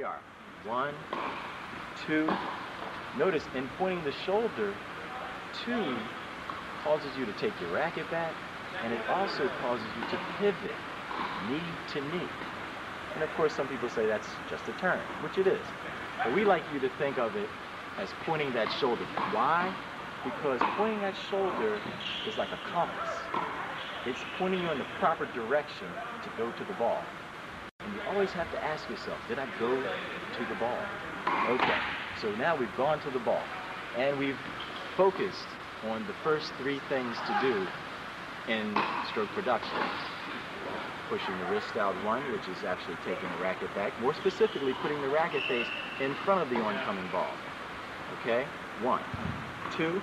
we are. 1, 2. Notice in pointing the shoulder, 2 causes you to take your racket back, and it also causes you to pivot knee to knee. And of course, some people say that's just a turn, which it is. But we like you to think of it as pointing that shoulder. Why? Because pointing that shoulder is like a compass. It's pointing you in the proper direction to go to the ball. And you always have to ask yourself, did I go to the ball? Okay, so now we've gone to the ball, and we've focused on the first 3 things to do in stroke production. Pushing the wrist out 1, which is actually taking the racket back. More specifically, putting the racket face in front of the oncoming ball. Okay? 1. 2,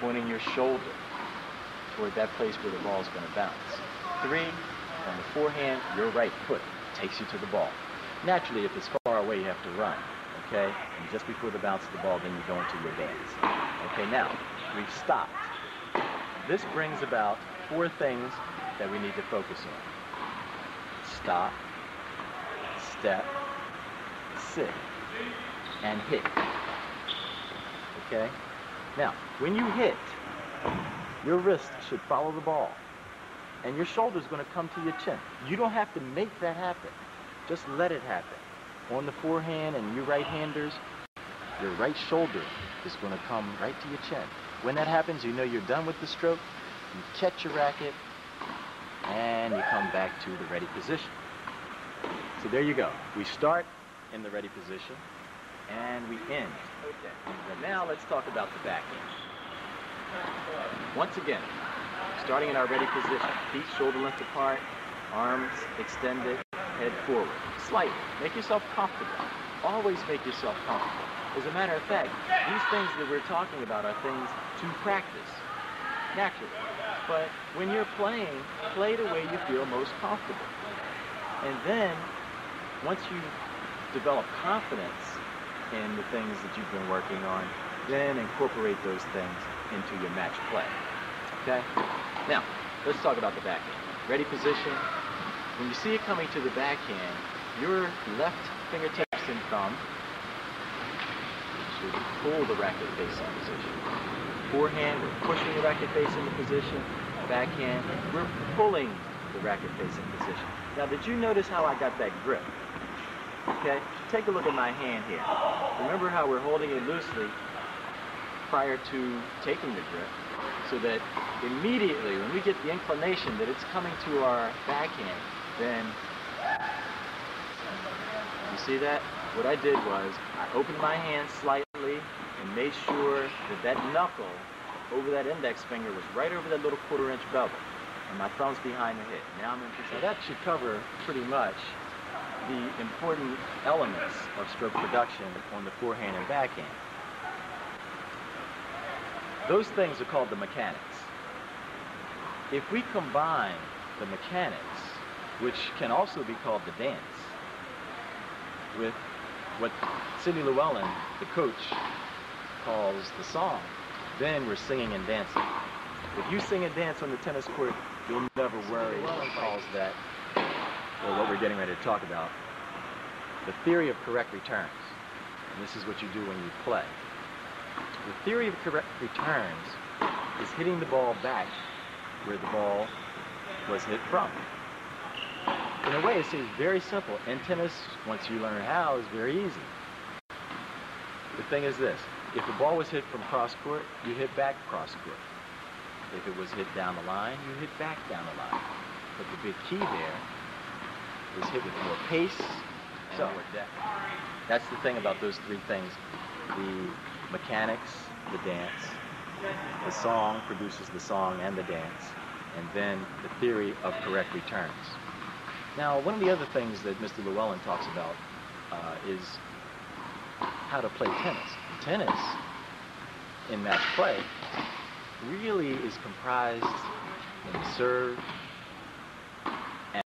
pointing your shoulder toward that place where the ball is going to bounce. 3, on the forehand, your right foot takes you to the ball. Naturally, if it's far away, you have to run. Okay? And just before the bounce of the ball, then you go into your dance. Okay, now, we've stopped. This brings about 4 things that we need to focus on. Stop, step, sit, and hit. Okay? Now, when you hit, your wrist should follow the ball, and your shoulder's going to come to your chin. You don't have to make that happen. Just let it happen. On the forehand and you right-handers, your right shoulder is going to come right to your chin. When that happens, you know you're done with the stroke. You catch your racket, and you come back to the ready position. So there you go. We start in the ready position, and we end. Okay. And now let's talk about the backhand. Once again, starting in our ready position, feet shoulder length apart, arms extended, head forward. Slightly. Make yourself comfortable. Always make yourself comfortable. As a matter of fact, these things that we're talking about are things to practice naturally. But when you're playing, play the way you feel most comfortable. And then, once you develop confidence in the things that you've been working on, then incorporate those things into your match play. Okay? Now, let's talk about the backhand. Ready position. When you see it coming to the backhand, your left fingertips and thumb should pull the racket face in position. Forehand, we're pushing the racket face into position. Backhand, we're pulling the racket face in position. Now, did you notice how I got that grip? Okay, take a look at my hand here. Remember how we're holding it loosely prior to taking the grip, so that immediately when we get the inclination that it's coming to our backhand, then you see that? What I did was I opened my hand slightly and made sure that that knuckle over that index finger was right over that little 1/4 inch bevel, and my thumb's behind the hit. Now I'm in position. That should cover pretty much the important elements of stroke production on the forehand and backhand. Those things are called the mechanics. If we combine the mechanics, which can also be called the dance, with what Sidney Llewellyn, the coach, calls the song, then we're singing and dancing. If you sing and dance on the tennis court, you'll never worry. Llewellyn calls that, or what we're getting ready to talk about, the theory of correct returns. And this is what you do when you play. The theory of correct returns is hitting the ball back where the ball was hit from. In a way, it seems very simple. In tennis, once you learn how, it's very easy. The thing is this: if the ball was hit from cross court, you hit back cross court. If it was hit down the line, you hit back down the line. But the big key there is hit with more pace and more depth. That's the thing about those 3 things: the mechanics, the dance, the song produces the song and the dance, and then the theory of correct returns. Now, one of the other things that Mr. Llewellyn talks about is how to play tennis. Tennis, in match play, really is comprised in the serve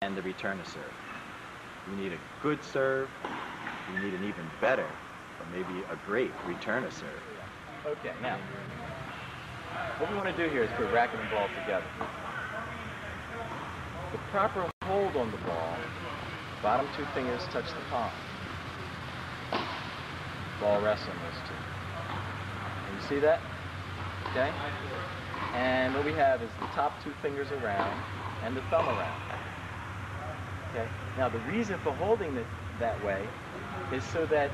and the return of serve. You need a good serve, you need an even better, or maybe a great return of serve. Okay, now, what we want to do here is put racket and ball together. The proper hold on the ball, bottom 2 fingers touch the palm. ball rests on those two. And you see that? Okay? And what we have is the top two fingers around and the thumb around. Okay? Now the reason for holding it that way is so that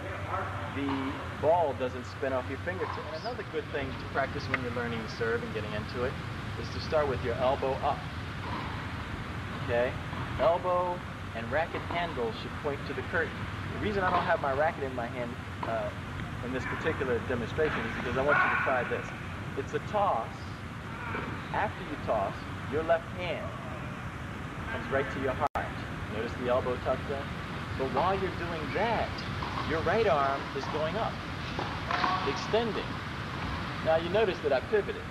the ball doesn't spin off your fingertips. And another good thing to practice when you're learning to serve and getting into it is to start with your elbow up. Okay? Elbow and racket handle should point to the curtain. The reason I don't have my racket in my hand in this particular demonstration is because I want you to try this. It's a toss. After you toss, your left hand comes right to your heart. Notice the elbow tucked in? But while you're doing that, your right arm is going up, extending. Now you notice that I pivoted,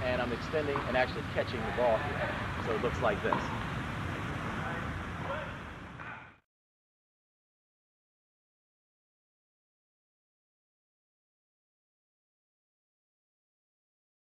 and I'm extending and actually catching the ball here. So it looks like this.